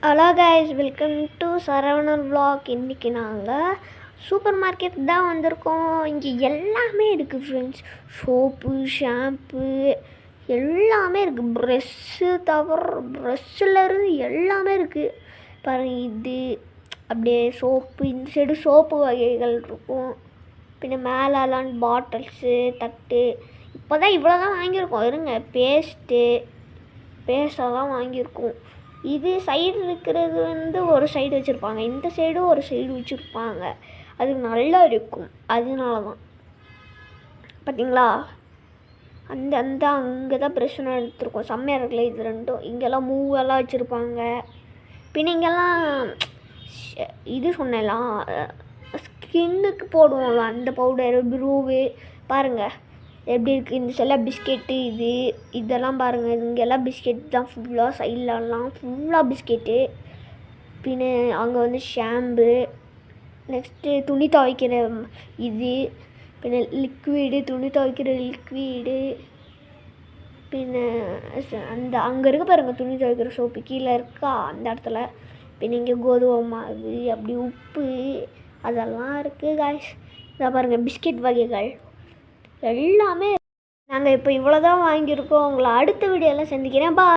Hello guys, welcome to Saravanan vlog. இன்றைக்கி நாங்கள் super market தான் வந்திருக்கோம். இங்கே எல்லாமே இருக்குது ஃப்ரெண்ட்ஸ். சோப்பு, ஷாம்பு எல்லாமே இருக்குது. ப்ரெஷ்ஷு ப்ரெஷ்ஷில் எல்லாமே இருக்குது பாருங்கள். இது அப்படியே சோப்பு, இந்த சைடு சோப்பு வகைகள் இருக்கும். பின்ன மேலெல்லாம் பாட்டில்ஸு, தட்டு. இப்போ தான் இவ்வளோ தான் வாங்கியிருக்கோம். இருங்க, பேஸ்டெல்லாம் வாங்கியிருக்கோம். இது சைடு இருக்கிறது ஒரு சைடு வச்சுருப்பாங்க, இந்த சைடும் ஒரு சைடு வச்சுருப்பாங்க. அது நல்லா இருக்கும். அதனால தான் பார்த்தீங்களா, அங்கே தான் ப்ரெஷ்ஷுன்னு எடுத்துருக்கோம். செம்மையாக இருக்குல்ல இது ரெண்டும். இங்கெல்லாம் மூவெல்லாம் வச்சுருப்பாங்க. பின்ன இங்கெல்லாம் இது சொன்னலாம், ஸ்கின்னுக்கு போடுவோம்ல அந்த பவுடரு, ப்ரூவு பாருங்கள் எப்படி இருக்குது. இந்த சைடில் பிஸ்கெட்டு, இதெல்லாம் பாருங்கள். இங்கெல்லாம் பிஸ்கெட் தான் ஃபுல்லாக, சைட்லலாம் ஃபுல்லாக பிஸ்கெட்டு. பின்ன அங்கே வந்து ஷாம்பு, நெக்ஸ்ட்டு துணி துவைக்கிற இது, பின்ன லிக்விடு, துணி துவைக்கிற லிக்விடு. பின்ன அங்கே இருக்க பாருங்கள் துணி துவைக்கிற சோப்பு கீழே இருக்கா அந்த இடத்துல. பின்ன இங்கே கோதுமை மாவு, அப்படி உப்பு அதெல்லாம் இருக்குது காய்ஸ். இதை பாருங்கள் பிஸ்கெட் வகைகள் எல்லாமே. நாங்கள் இப்போ இவ்வளோ தான் வாங்கியிருக்கோம். உங்களை அடுத்த வீடியோலாம் சந்திக்கிறேன். பா.